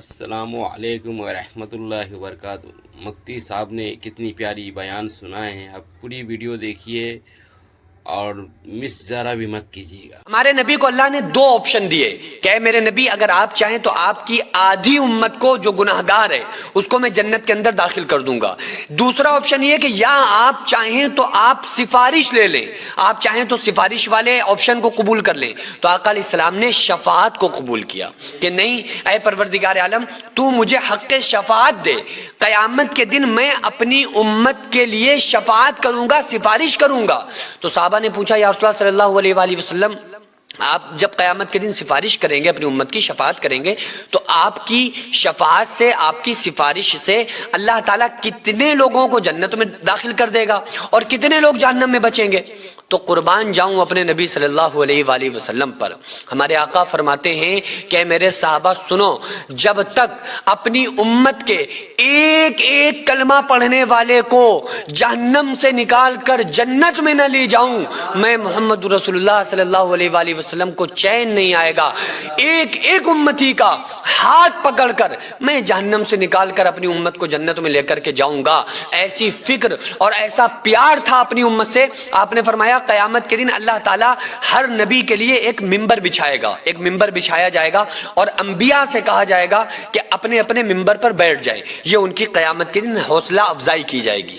السلام علیکم ورحمۃ اللہ وبرکاتہ۔ مفتی صاحب نے کتنی پیاری بیان سنائے ہیں، اب پوری ویڈیو دیکھیے اور مس ذرا بھی مت کیجیے گا۔ ہمارے نبی کو اللہ نے دو آپشن دیے کہ اے میرے نبی، اگر آپ چاہیں تو آپ کی آدھی امت کو جو گناہگار ہے اس کو میں جنت کے اندر داخل کر دوں گا۔ دوسرا آپشن یہ کہ یا آپ چاہیں تو آپ سفارش لے لیں، آپ چاہیں تو سفارش والے آپشن کو قبول کر لیں۔ تو آقا علیہ السلام نے شفاعت کو قبول کیا کہ نہیں اے پروردگار عالم، تو مجھے حق شفاعت دے، قیامت کے دن میں اپنی امت کے لیے شفاعت کروں گا، سفارش کروں گا۔ تو صحابہ نے پوچھا یا رسول اللہ صلی اللہ علیہ وآلہ وسلم، آپ جب قیامت کے دن سفارش کریں گے، اپنی امت کی شفاعت کریں گے، تو آپ کی شفاعت سے، آپ کی سفارش سے اللہ تعالیٰ کتنے لوگوں کو جنت میں داخل کر دے گا اور کتنے لوگ جہنم میں بچیں گے؟ تو قربان جاؤں اپنے نبی صلی اللہ علیہ وآلہ وسلم پر۔ ہمارے آقا فرماتے ہیں کہ میرے صحابہ سنو، جب تک اپنی امت کے ایک ایک کلمہ پڑھنے والے کو جہنم سے نکال کر جنت میں نہ لے جاؤں، میں محمد رسول اللہ صلی اللہ علیہ وآلہ وسلم کو چین نہیں آئے گا۔ ایک ایک امتی کا ہاتھ پکڑ کر میں جہنم سے نکال کر اپنی امت کو جنت میں لے کر کے جاؤں گا۔ ایسی فکر اور ایسا پیار تھا اپنی امت سے۔ آپ نے فرمایا قیامت کے دن اللہ تعالیٰ ہر نبی کے لیے ایک ممبر بچھائے گا، ایک ممبر بچھایا جائے گا اور انبیاء سے کہا جائے گا کہ اپنے اپنے ممبر پر بیٹھ جائے، یہ ان کی قیامت کے دن حوصلہ افزائی کی جائے گی۔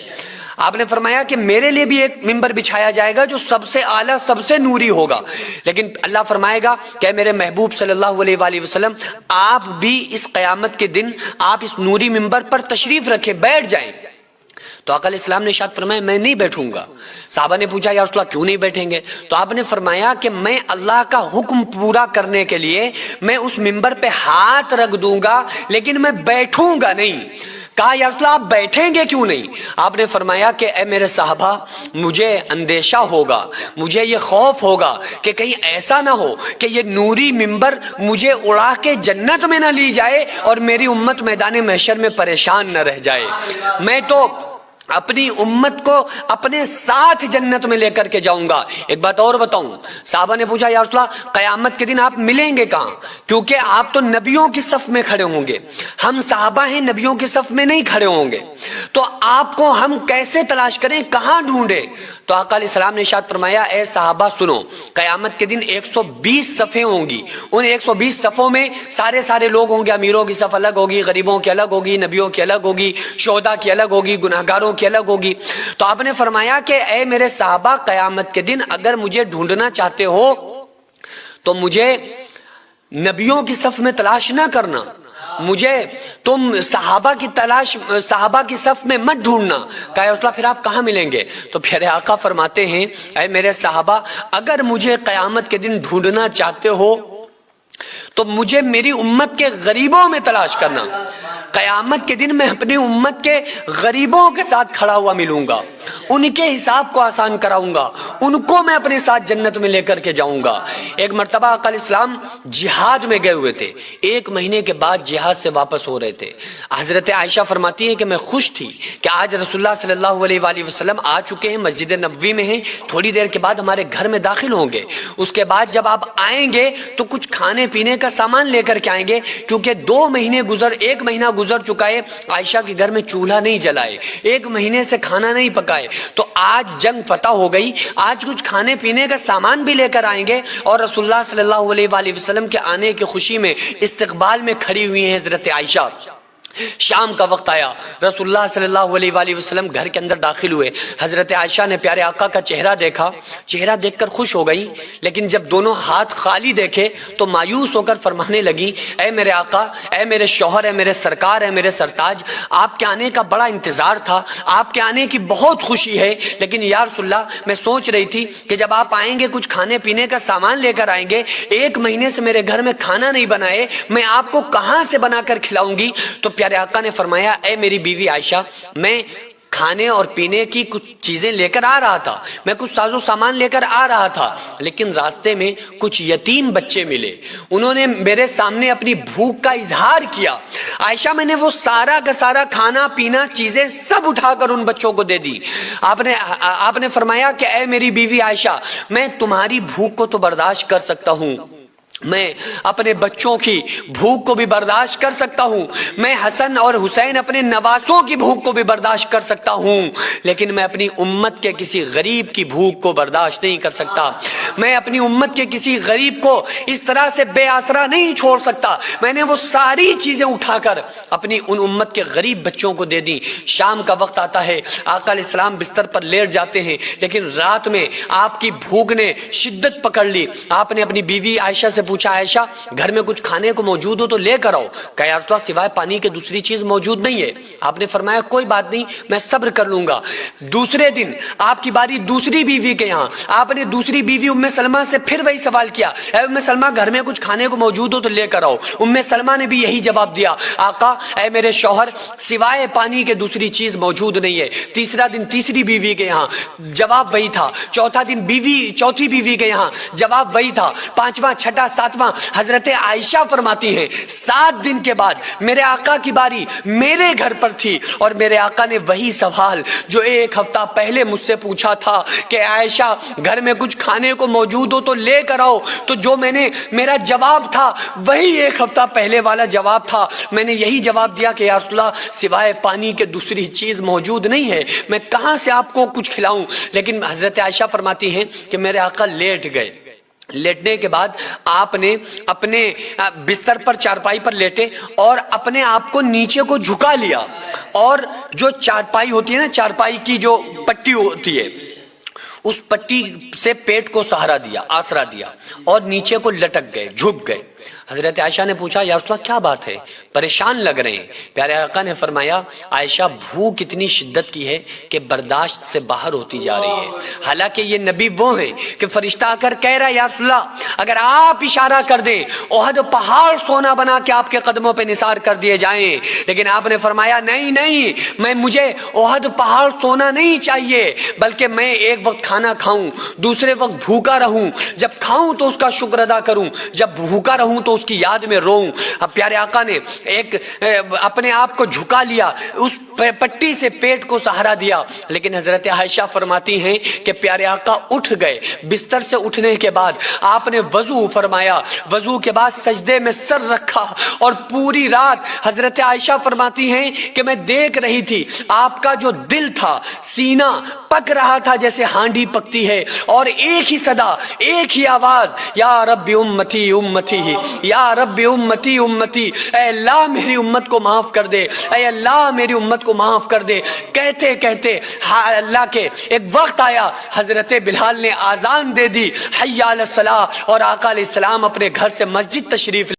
آپ نے فرمایا کہ میرے لیے بھی ایک ممبر بچھایا جائے گا جو سب سے اعلیٰ، سب سے نوری ہوگا، لیکن اللہ فرمائے گا کہ میرے محبوب صلی اللہ علیہ وآلہ وسلم، آپ بھی اس قیامت کے دن آپ اس نوری ممبر پر تشریف رکھیں، بیٹھ جائیں۔ تو آقا علیہ السلام نے ارشاد فرمایا میں نہیں بیٹھوں گا۔ صحابہ نے پوچھا یا رسول اللہ کیوں نہیں بیٹھیں گے؟ تو آپ نے فرمایا کہ میں اللہ کا حکم پورا کرنے کے لیے میں اس ممبر پہ ہاتھ رکھ دوں گا، لیکن میں بیٹھوں گا نہیں۔ کہا یا رسول اللہ آپ بیٹھیں گے کیوں نہیں؟ آپ نے فرمایا کہ اے میرے صحابہ، مجھے اندیشہ ہوگا، مجھے یہ خوف ہوگا کہ کہیں ایسا نہ ہو کہ یہ نوری ممبر مجھے اڑا کے جنت میں نہ لی جائے اور میری امت میدان محشر میں پریشان نہ رہ جائے۔ میں تو اپنی امت کو اپنے ساتھ جنت میں لے کر کے جاؤں گا۔ ایک بات اور بتاؤں، صحابہ نے پوچھا یا رسول اللہ قیامت کے دن آپ ملیں گے کہاں؟ کیونکہ آپ تو نبیوں کی صف میں کھڑے ہوں گے، ہم صحابہ ہیں، نبیوں کی صف میں نہیں کھڑے ہوں گے، تو آپ کو ہم کیسے تلاش کریں، کہاں ڈھونڈیں؟ تو آقا علیہ السلام نے ارشاد فرمایا اے صحابہ سنو، قیامت کے دن 120 صفیں ہوں گی، ان 120 صفوں میں سارے لوگ ہوں گے، امیروں کی صف الگ ہوگی، غریبوں کی الگ ہوگی، نبیوں کی الگ ہوگی، شہداء کی الگ ہوگی، گناہگاروں کی الگ ہوگی۔ تو آپ نے فرمایا کہ اے میرے صحابہ قیامت کے دن اگر مجھے ڈھونڈنا چاہتے ہو تو مجھے نبیوں کی صف میں تلاش نہ کرنا، مجھے تم صحابہ کی صف میں مت ڈھونڈنا۔ کہا یا رسول اللہ پھر آپ کہاں ملیں گے؟ تو پیارے آقا فرماتے ہیں اے میرے صحابہ اگر مجھے قیامت کے دن ڈھونڈنا چاہتے ہو تو مجھے میری امت کے غریبوں میں تلاش کرنا۔ قیامت کے دن میں اپنی امت کے غریبوں کے ساتھ کھڑا ہوا ملوں گا، ان کے حساب کو آسان کراؤں گا، ان کو میں اپنے ساتھ جنت میں لے کر کے جاؤں گا۔ ایک مرتبہ آقا علیہ السلام جہاد میں گئے ہوئے تھے، 1 مہینے کے بعد جہاد سے واپس ہو رہے تھے۔ حضرت عائشہ فرماتی ہیں کہ میں خوش تھی کہ آج رسول اللہ صلی اللہ علیہ وآلہ وسلم آ چکے ہیں، مسجد نبوی میں ہیں، تھوڑی دیر کے بعد ہمارے گھر میں داخل ہوں گے، اس کے بعد جب آپ آئیں گے تو کچھ کھانے پینے کا سامان لے کر کے آئیں گے، کیونکہ 1 مہینہ گزر چکا ہے، عائشہ کے گھر میں چولہا نہیں جلائے، 1 مہینے سے کھانا نہیں پکائے، تو آج جنگ فتح ہو گئی، آج کچھ کھانے پینے کا سامان بھی لے کر آئیں گے، اور رسول اللہ صلی اللہ علیہ وآلہ وسلم کے آنے کی خوشی میں استقبال میں کھڑی ہوئی ہیں حضرت عائشہ۔ شام کا وقت آیا، رسول اللہ صلی اللہ علیہ وآلہ وسلم گھر کے اندر داخل ہوئے، حضرت عائشہ نے پیارے آقا کا چہرہ دیکھا، چہرہ دیکھ کر خوش ہو گئی، لیکن جب دونوں ہاتھ خالی دیکھے تو مایوس ہو کر فرمانے لگی اے میرے آقا، اے میرے شوہر، اے میرے سرکار، اے میرے سرتاج، آپ کے آنے کا بڑا انتظار تھا، آپ کے آنے کی بہت خوشی ہے، لیکن یا رسول اللہ میں سوچ رہی تھی کہ جب آپ آئیں گے کچھ کھانے پینے کا سامان لے کر آئیں گے، 1 مہینے سے میرے گھر میں کھانا نہیں بنائے، میں آپ کو کہاں سے بنا کر کھلاؤں گی؟ تو پیارے آقا نے فرمایا اے میری بیوی عائشہ، میں کھانے اور پینے کی کچھ چیزیں لے کر آ رہا تھا، میں کچھ ساز و سامان لے کر آ رہا تھا، لیکن راستے میں کچھ یتیم بچے ملے، انہوں نے میرے سامنے اپنی بھوک کا اظہار کیا، عائشہ میں نے وہ سارا کا سارا کھانا پینا چیزیں سب اٹھا کر ان بچوں کو دے دی۔ آپ نے فرمایا کہ اے میری بیوی عائشہ، میں تمہاری بھوک کو تو برداشت کر سکتا ہوں، میں اپنے بچوں کی بھوک کو بھی برداشت کر سکتا ہوں، میں حسن اور حسین اپنے نواسوں کی بھوک کو بھی برداشت کر سکتا ہوں، لیکن میں اپنی امت کے کسی غریب کی بھوک کو برداشت نہیں کر سکتا۔ میں اپنی امت کے کسی غریب کو اس طرح سے بے آسرا نہیں چھوڑ سکتا۔ میں نے وہ ساری چیزیں اٹھا کر اپنی ان امت کے غریب بچوں کو دے دی۔ شام کا وقت آتا ہے، آقا علیہ السلام بستر پر لیٹ جاتے ہیں، لیکن رات میں آپ کی بھوک نے شدت پکڑ لی۔ آپ نے اپنی بیوی عائشہ سے پوچھا، عائشہ گھر میں کچھ کھانے کو موجود ہو تو لے کر آؤ۔ کہا یا رسول اللہ سوائے پانی کے دوسری چیز موجود نہیں ہے۔ آپ نے فرمایا کوئی بات نہیں، میں صبر کر لوں گا۔ دوسرے دن آپ کی باری دوسری بیوی کے یہاں، آپ نے دوسری بیوی ام سلمہ سے پھر وہی سوال کیا، اے ام سلمہ گھر میں کچھ کھانے کو موجود ہو تو لے کر آؤ۔ ام سلمہ نے بھی یہی جواب دیا، آقا اے میرے شوہر سوائے پانی کے دوسری چیز موجود نہیں ہے۔ تیسرا دن تیسری بیوی کے یہاں، جواب وہی تھا۔ چوتھا دن چوتھی بیوی کے یہاں، جواب وہی تھا۔ پانچواں، چھٹا، ساتواں، حضرت عائشہ فرماتی ہیں 7 دن کے بعد میرے آقا کی باری میرے گھر پر تھی، اور میرے آقا نے وہی سوال جو 1 ہفتہ پہلے مجھ سے پوچھا تھا کہ عائشہ گھر میں کچھ کھانے کو موجود ہو تو لے کر آؤ، تو جو میرا جواب تھا وہی 1 ہفتہ پہلے والا جواب تھا۔ میں نے یہی جواب دیا کہ یا رسول اللہ سوائے پانی کے دوسری چیز موجود نہیں ہے، میں کہاں سے آپ کو کچھ کھلاؤں۔ لیکن حضرت عائشہ فرماتی ہیں کہ میرے آقا لیٹ گئے۔ لیٹنے کے بعد آپ نے اپنے بستر پر چارپائی پر لیٹے اور اپنے آپ کو نیچے کو جھکا لیا، اور جو چارپائی ہوتی ہے نا، چارپائی کی جو پٹی ہوتی ہے اس پٹی سے پیٹ کو سہارا دیا، آسرا دیا، اور نیچے کو لٹک گئے، جھک گئے۔ حضرت عائشہ نے پوچھا یا رسول اللہ کیا بات ہے، پریشان لگ رہے ہیں؟ پیارے آقا نے فرمایا عائشہ بھوک اتنی شدت کی ہے کہ برداشت سے باہر ہوتی جا رہی ہے۔ حالانکہ یہ نبی وہ ہیں کہ فرشتہ آ کر کہہ رہا ہے یا رسول اللہ اگر آپ اشارہ کر دیں احد پہاڑ سونا بنا کے آپ کے قدموں پہ نثار کر دیے جائیں، لیکن آپ نے فرمایا نہیں، مجھے احد پہاڑ سونا نہیں چاہیے، بلکہ میں ایک وقت کھانا کھاؤں، دوسرے وقت بھوکا رہوں، جب کھاؤں تو اس کا شکر ادا کروں، جب بھوکا رہوں تو اس کی یاد میں روؤں۔ اب پیارے آقا نے اپنے آپ کو جھکا لیا، اس پٹی سے پیٹ کو سہارا دیا، لیکن حضرت عائشہ فرماتی ہیں کہ پیارے آقا اٹھ گئے۔ بستر سے اٹھنے کے بعد آپ نے وضو فرمایا، وضو کے بعد سجدے میں سر رکھا، اور پوری رات حضرت عائشہ فرماتی ہیں کہ میں دیکھ رہی تھی آپ کا جو دل تھا، سینہ پک رہا تھا جیسے ہانڈی پکتی ہے، اور ایک ہی صدا، ایک ہی آواز، یا رب امتی امتی، یا رب امتی امتی، اے اللہ میری امت کو معاف کر دے، اے اللہ میری امت کو معاف کر دے۔ کہتے کہتے اللہ کے ایک وقت آیا، حضرت بلال نے آذان دے دی، حی علی الصلاۃ، اور آقا علیہ السلام اپنے گھر سے مسجد تشریف